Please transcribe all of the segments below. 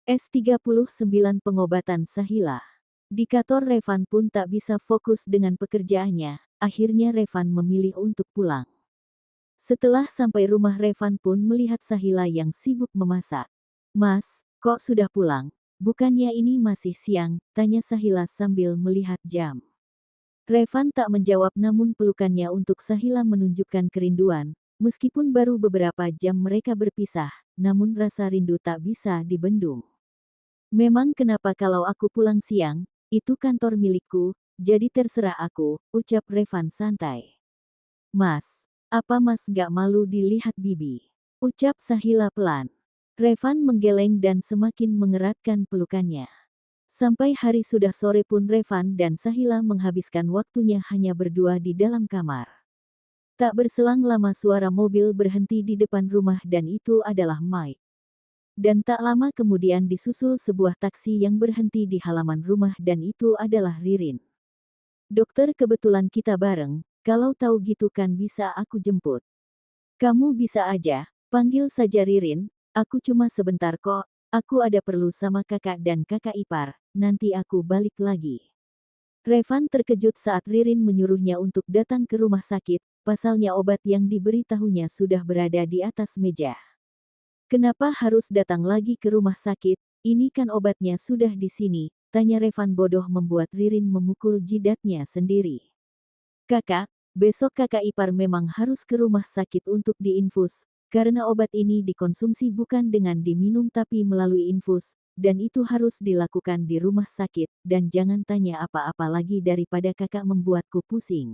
S39 Pengobatan Sahila. Dikator Revan pun tak bisa fokus dengan pekerjaannya, akhirnya Revan memilih untuk pulang. Setelah sampai rumah Revan pun melihat Sahila yang sibuk memasak. "Mas, kok sudah pulang? Bukannya ini masih siang?" tanya Sahila sambil melihat jam. Revan tak menjawab namun pelukannya untuk Sahila menunjukkan kerinduan. Meskipun baru beberapa jam mereka berpisah, namun rasa rindu tak bisa dibendung. "Memang kenapa kalau aku pulang siang? Itu kantor milikku, jadi terserah aku," ucap Revan santai. "Mas, apa Mas gak malu dilihat Bibi?" ucap Sahila pelan. Revan menggeleng dan semakin mengeratkan pelukannya. Sampai hari sudah sore pun Revan dan Sahila menghabiskan waktunya hanya berdua di dalam kamar. Tak berselang lama suara mobil berhenti di depan rumah dan itu adalah Mike. Dan tak lama kemudian disusul sebuah taksi yang berhenti di halaman rumah dan itu adalah Ririn. "Dokter, kebetulan kita bareng, kalau tahu gitu kan bisa aku jemput." "Kamu bisa aja, panggil saja Ririn, aku cuma sebentar kok, aku ada perlu sama kakak dan kakak ipar, nanti aku balik lagi." Revan terkejut saat Ririn menyuruhnya untuk datang ke rumah sakit, pasalnya obat yang diberitahunya sudah berada di atas meja. "Kenapa harus datang lagi ke rumah sakit? Ini kan obatnya sudah di sini," tanya Revan bodoh membuat Ririn memukul jidatnya sendiri. "Kakak, besok kakak ipar memang harus ke rumah sakit untuk diinfus, karena obat ini dikonsumsi bukan dengan diminum tapi melalui infus, dan itu harus dilakukan di rumah sakit, dan jangan tanya apa-apa lagi daripada kakak membuatku pusing."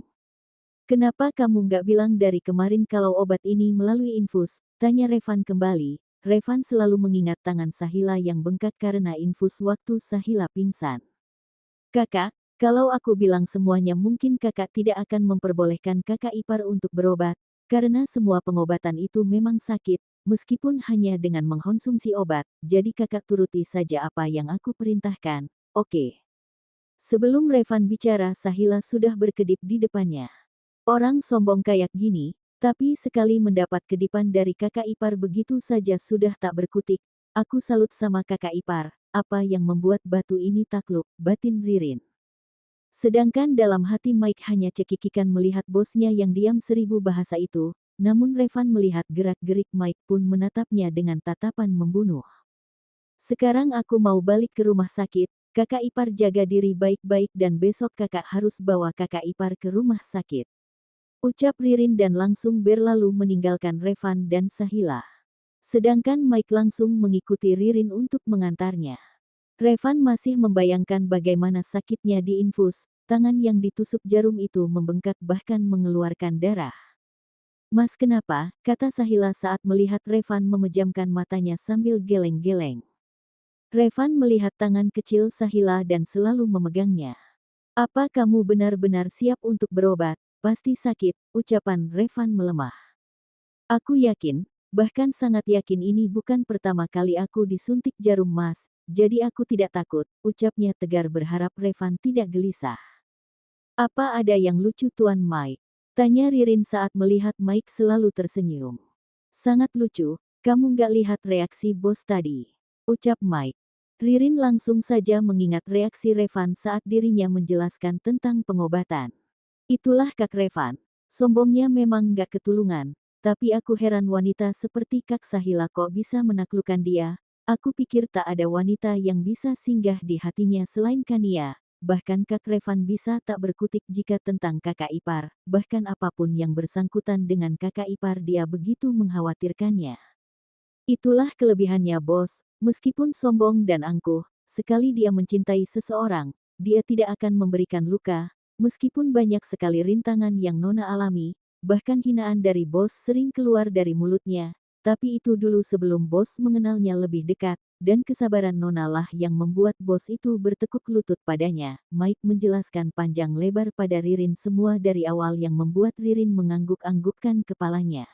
"Kenapa kamu nggak bilang dari kemarin kalau obat ini melalui infus?" tanya Revan kembali. Revan selalu mengingat tangan Sahila yang bengkak karena infus waktu Sahila pingsan. "Kakak, kalau aku bilang semuanya mungkin kakak tidak akan memperbolehkan kakak ipar untuk berobat, karena semua pengobatan itu memang sakit, meskipun hanya dengan mengkonsumsi obat, jadi kakak turuti saja apa yang aku perintahkan, oke?" Sebelum Revan bicara Sahila sudah berkedip di depannya. Orang sombong kayak gini, tapi sekali mendapat kedipan dari kakak ipar begitu saja sudah tak berkutik. "Aku salut sama kakak ipar, apa yang membuat batu ini takluk," batin Ririn. Sedangkan dalam hati Mike hanya cekikikan melihat bosnya yang diam seribu bahasa itu, namun Revan melihat gerak-gerik Mike pun menatapnya dengan tatapan membunuh. "Sekarang aku mau balik ke rumah sakit, kakak ipar jaga diri baik-baik dan besok kakak harus bawa kakak ipar ke rumah sakit," ucap Ririn dan langsung berlalu meninggalkan Revan dan Sahila. Sedangkan Mike langsung mengikuti Ririn untuk mengantarnya. Revan masih membayangkan bagaimana sakitnya diinfus, tangan yang ditusuk jarum itu membengkak bahkan mengeluarkan darah. "Mas, kenapa?" kata Sahila saat melihat Revan memejamkan matanya sambil geleng-geleng. Revan melihat tangan kecil Sahila dan selalu memegangnya. "Apa kamu benar-benar siap untuk berobat? Pasti sakit," ucapan Revan melemah. "Aku yakin, bahkan sangat yakin ini bukan pertama kali aku disuntik jarum Mas, jadi aku tidak takut," ucapnya tegar berharap Revan tidak gelisah. "Apa ada yang lucu Tuan Mike?" tanya Ririn saat melihat Mike selalu tersenyum. "Sangat lucu, kamu nggak lihat reaksi bos tadi," ucap Mike. Ririn langsung saja mengingat reaksi Revan saat dirinya menjelaskan tentang pengobatan. "Itulah Kak Revan. Sombongnya memang nggak ketulungan, tapi aku heran wanita seperti Kak Sahila kok bisa menaklukkan dia. Aku pikir tak ada wanita yang bisa singgah di hatinya selain Kania. Bahkan Kak Revan bisa tak berkutik jika tentang kakak ipar, bahkan apapun yang bersangkutan dengan kakak ipar dia begitu mengkhawatirkannya. Itulah kelebihannya bos, meskipun sombong dan angkuh, sekali dia mencintai seseorang, dia tidak akan memberikan luka. Meskipun banyak sekali rintangan yang Nona alami, bahkan hinaan dari bos sering keluar dari mulutnya, tapi itu dulu sebelum bos mengenalnya lebih dekat, dan kesabaran Nona lah yang membuat bos itu bertekuk lutut padanya." Mike menjelaskan panjang lebar pada Ririn semua dari awal yang membuat Ririn mengangguk-anggukkan kepalanya.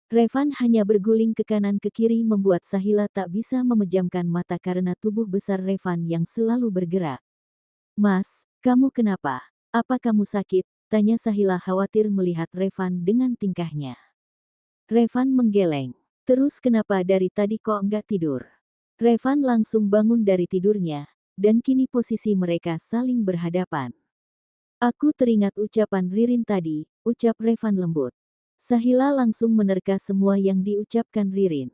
Revan hanya berguling ke kanan ke kiri membuat Sahila tak bisa memejamkan mata karena tubuh besar Revan yang selalu bergerak. "Mas, kamu kenapa? Apa kamu sakit?" tanya Sahila khawatir melihat Revan dengan tingkahnya. Revan menggeleng. "Terus kenapa dari tadi kok nggak tidur?" Revan langsung bangun dari tidurnya, dan kini posisi mereka saling berhadapan. Aku teringat ucapan Ririn tadi, ucap Revan lembut. Sahila langsung menerka semua yang diucapkan Ririn.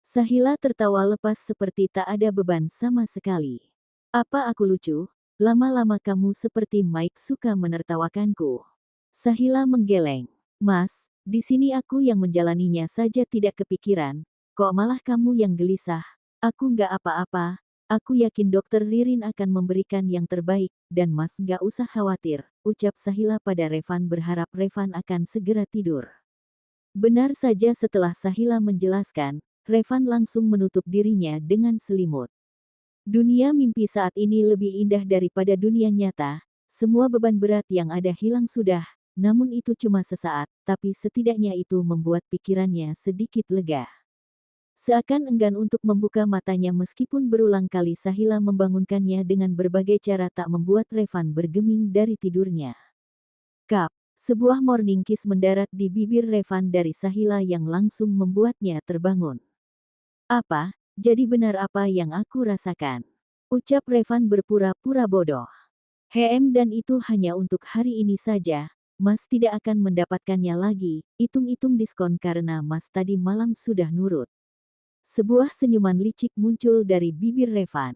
Sahila tertawa lepas seperti tak ada beban sama sekali. Apa aku lucu? Lama-lama kamu seperti Mike suka menertawakanku. Sahila menggeleng. Mas, di sini aku yang menjalaninya saja tidak kepikiran. Kok malah kamu yang gelisah? Aku nggak apa-apa. Aku yakin dokter Ririn akan memberikan yang terbaik, dan mas nggak usah khawatir, ucap Sahila pada Revan berharap Revan akan segera tidur. Benar saja setelah Sahila menjelaskan, Revan langsung menutup dirinya dengan selimut. Dunia mimpi saat ini lebih indah daripada dunia nyata, semua beban berat yang ada hilang sudah, namun itu cuma sesaat, tapi setidaknya itu membuat pikirannya sedikit lega. Seakan enggan untuk membuka matanya meskipun berulang kali Sahila membangunkannya dengan berbagai cara tak membuat Revan bergeming dari tidurnya. Kap, sebuah morning kiss mendarat di bibir Revan dari Sahila yang langsung membuatnya terbangun. Apa? Jadi benar apa yang aku rasakan? Ucap Revan berpura-pura bodoh. Dan itu hanya untuk hari ini saja, Mas tidak akan mendapatkannya lagi, hitung-hitung diskon karena Mas tadi malam sudah nurut. Sebuah senyuman licik muncul dari bibir Revan.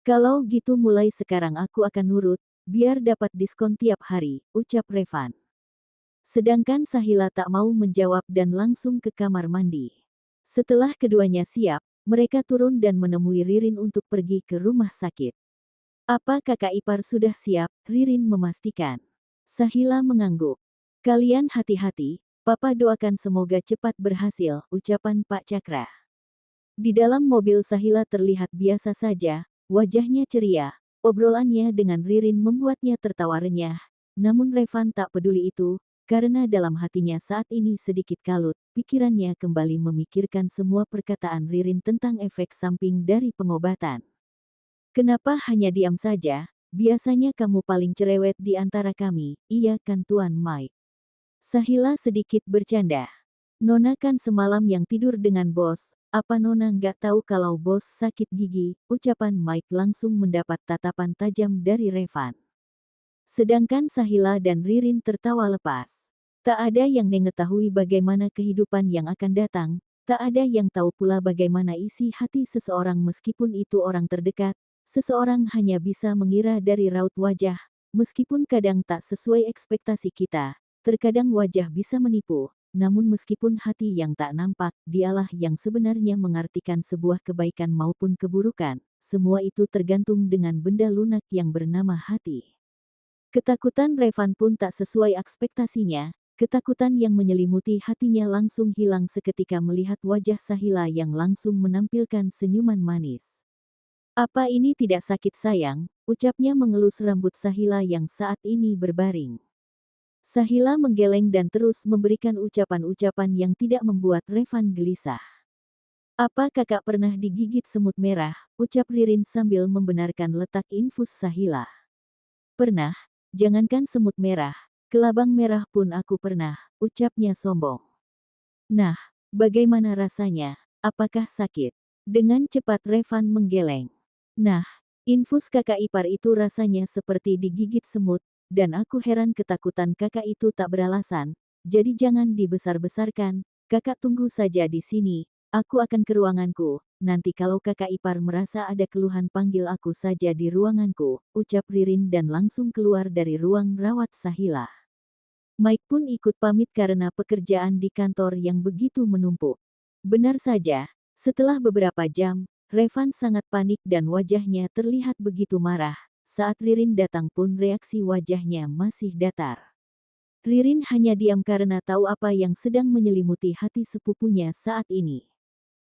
Kalau gitu mulai sekarang aku akan nurut, biar dapat diskon tiap hari, ucap Revan. Sedangkan Sahila tak mau menjawab dan langsung ke kamar mandi. Setelah keduanya siap, mereka turun dan menemui Ririn untuk pergi ke rumah sakit. Apa kakak ipar sudah siap? Ririn memastikan. Sahila mengangguk. Kalian hati-hati, Papa doakan semoga cepat berhasil, ucapan Pak Cakra. Di dalam mobil Sahila terlihat biasa saja, wajahnya ceria, obrolannya dengan Ririn membuatnya tertawa renyah. Namun Revan tak peduli itu, karena dalam hatinya saat ini sedikit kalut, pikirannya kembali memikirkan semua perkataan Ririn tentang efek samping dari pengobatan. Kenapa hanya diam saja? Biasanya kamu paling cerewet di antara kami, iya kan Tuan Mike? Sahila sedikit bercanda. Nona kan semalam yang tidur dengan bos, apa Nona nggak tahu kalau bos sakit gigi, ucapan Mike langsung mendapat tatapan tajam dari Revan. Sedangkan Sahila dan Ririn tertawa lepas. Tak ada yang mengetahui bagaimana kehidupan yang akan datang, tak ada yang tahu pula bagaimana isi hati seseorang meskipun itu orang terdekat, seseorang hanya bisa mengira dari raut wajah, meskipun kadang tak sesuai ekspektasi kita, terkadang wajah bisa menipu, namun meskipun hati yang tak nampak, dialah yang sebenarnya mengartikan sebuah kebaikan maupun keburukan, semua itu tergantung dengan benda lunak yang bernama hati. Ketakutan Revan pun tak sesuai ekspektasinya, ketakutan yang menyelimuti hatinya langsung hilang seketika melihat wajah Sahila yang langsung menampilkan senyuman manis. Apa ini tidak sakit sayang, ucapnya mengelus rambut Sahila yang saat ini berbaring. Sahila menggeleng dan terus memberikan ucapan-ucapan yang tidak membuat Revan gelisah. Apa kakak pernah digigit semut merah, ucap Ririn sambil membenarkan letak infus Sahila. Pernah. Jangankan semut merah, kelabang merah pun aku pernah, ucapnya sombong. Nah, bagaimana rasanya? Apakah sakit? Dengan cepat Revan menggeleng. Nah, infus kakak ipar itu rasanya seperti digigit semut, dan aku heran ketakutan kakak itu tak beralasan, jadi jangan dibesar-besarkan, kakak tunggu saja di sini, aku akan ke ruanganku. Nanti kalau kakak ipar merasa ada keluhan panggil aku saja di ruanganku, ucap Ririn dan langsung keluar dari ruang rawat Sahila. Mike pun ikut pamit karena pekerjaan di kantor yang begitu menumpuk. Benar saja, setelah beberapa jam, Revan sangat panik dan wajahnya terlihat begitu marah. Saat Ririn datang pun reaksi wajahnya masih datar. Ririn hanya diam karena tahu apa yang sedang menyelimuti hati sepupunya saat ini.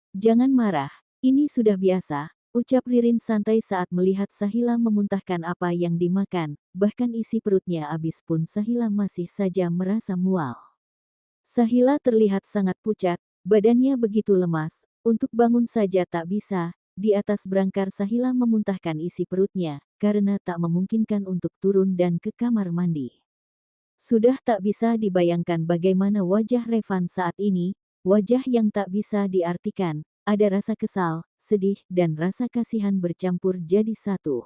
Jangan marah, ini sudah biasa, ucap Ririn santai saat melihat Sahila memuntahkan apa yang dimakan, bahkan isi perutnya habis pun Sahila masih saja merasa mual. Sahila terlihat sangat pucat, badannya begitu lemas, untuk bangun saja tak bisa, di atas berangkar Sahila memuntahkan isi perutnya, karena tak memungkinkan untuk turun dan ke kamar mandi. Sudah tak bisa dibayangkan bagaimana wajah Revan saat ini, wajah yang tak bisa diartikan, ada rasa kesal, sedih, dan rasa kasihan bercampur jadi satu.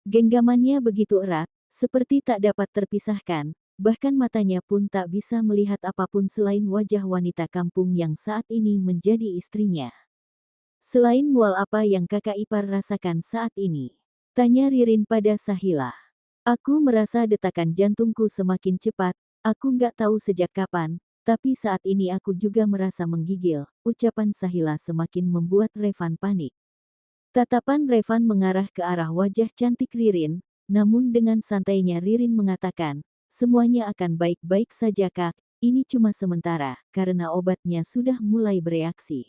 Genggamannya begitu erat, seperti tak dapat terpisahkan, bahkan matanya pun tak bisa melihat apapun selain wajah wanita kampung yang saat ini menjadi istrinya. Selain mual apa yang kakak ipar rasakan saat ini? Tanya Ririn pada Sahila. Aku merasa detakan jantungku semakin cepat, aku nggak tahu sejak kapan, tapi saat ini aku juga merasa menggigil, ucapan Sahila semakin membuat Revan panik. Tatapan Revan mengarah ke arah wajah cantik Ririn, namun dengan santainya Ririn mengatakan, semuanya akan baik-baik saja kak, ini cuma sementara, karena obatnya sudah mulai bereaksi.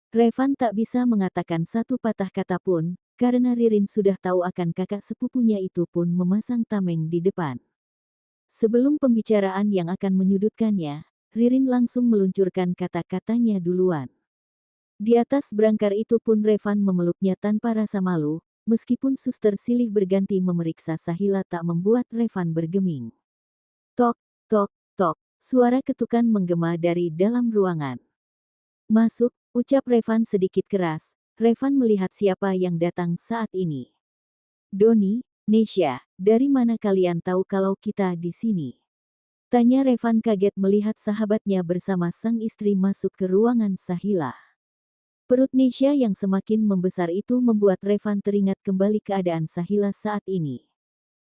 Revan tak bisa mengatakan satu patah kata pun, karena Ririn sudah tahu akan kakak sepupunya itu pun memasang tameng di depan. Sebelum pembicaraan yang akan menyudutkannya, Ririn langsung meluncurkan kata-katanya duluan. Di atas berangkar itu pun Revan memeluknya tanpa rasa malu, meskipun suster silih berganti memeriksa Sahila tak membuat Revan bergeming. Tok, tok, tok, suara ketukan menggema dari dalam ruangan. Masuk, ucap Revan sedikit keras. Revan melihat siapa yang datang saat ini. Doni, Nesya, dari mana kalian tahu kalau kita di sini? Tanya Revan kaget melihat sahabatnya bersama sang istri masuk ke ruangan Sahila. Perut Nesya yang semakin membesar itu membuat Revan teringat kembali keadaan Sahila saat ini.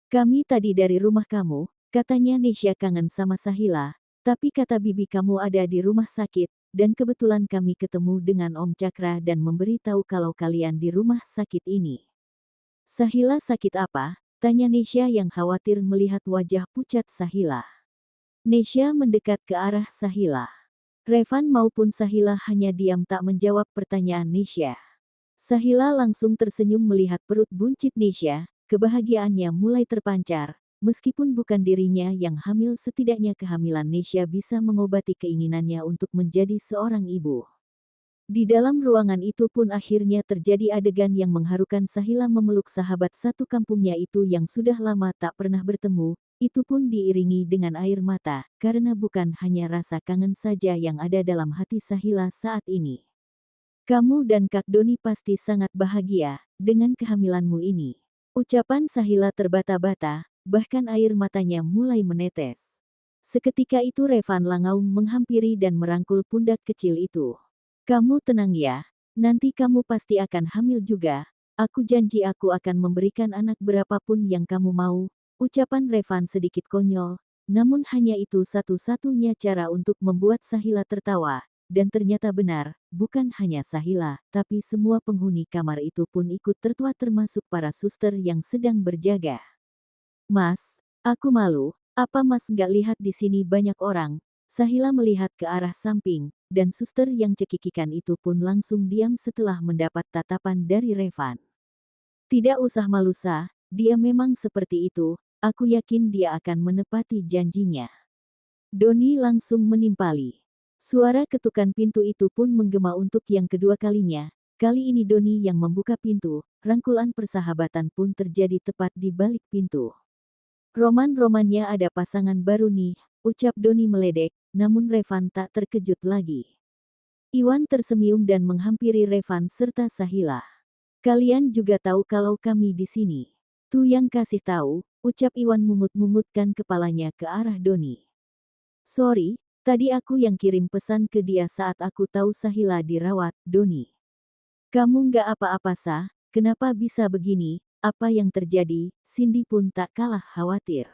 Kami tadi dari rumah kamu, katanya Nesya kangen sama Sahila, tapi kata bibi kamu ada di rumah sakit, dan kebetulan kami ketemu dengan Om Cakra dan memberi tahu kalau kalian di rumah sakit ini. Sahila sakit apa? Tanya Nesya yang khawatir melihat wajah pucat Sahila. Nesya mendekat ke arah Sahila. Revan maupun Sahila hanya diam tak menjawab pertanyaan Nesya. Sahila langsung tersenyum melihat perut buncit Nesya, kebahagiaannya mulai terpancar. Meskipun bukan dirinya yang hamil, setidaknya kehamilan Nesya bisa mengobati keinginannya untuk menjadi seorang ibu. Di dalam ruangan itu pun akhirnya terjadi adegan yang mengharukan. Sahila memeluk sahabat satu kampungnya itu yang sudah lama tak pernah bertemu, itu pun diiringi dengan air mata, karena bukan hanya rasa kangen saja yang ada dalam hati Sahila saat ini. Kamu dan Kak Doni pasti sangat bahagia dengan kehamilanmu ini. Ucapan Sahila terbata-bata, bahkan air matanya mulai menetes. Seketika itu Revan Langaung menghampiri dan merangkul pundak kecil itu. Kamu tenang ya, nanti kamu pasti akan hamil juga. Aku janji aku akan memberikan anak berapapun yang kamu mau. Ucapan Revan sedikit konyol, namun hanya itu satu-satunya cara untuk membuat Sahila tertawa. Dan ternyata benar, bukan hanya Sahila, tapi semua penghuni kamar itu pun ikut tertawa termasuk para suster yang sedang berjaga. Mas, aku malu, apa mas nggak lihat di sini banyak orang? Sahila melihat ke arah samping, dan suster yang cekikikan itu pun langsung diam setelah mendapat tatapan dari Revan. Tidak usah malu Sa, dia memang seperti itu, aku yakin dia akan menepati janjinya. Doni langsung menimpali. Suara ketukan pintu itu pun menggema untuk yang kedua kalinya. Kali ini Doni yang membuka pintu, rangkulan persahabatan pun terjadi tepat di balik pintu. Roman-romannya ada pasangan baru nih, ucap Doni meledek, namun Revan tak terkejut lagi. Iwan tersenyum dan menghampiri Revan serta Sahila. Kalian juga tahu kalau kami di sini. Tuh yang kasih tahu, ucap Iwan mungut-mungutkan kepalanya ke arah Doni. Sorry, tadi aku yang kirim pesan ke dia saat aku tahu Sahila dirawat, Doni. Kamu nggak apa-apa Sa, kenapa bisa begini, apa yang terjadi? Cindy pun tak kalah khawatir.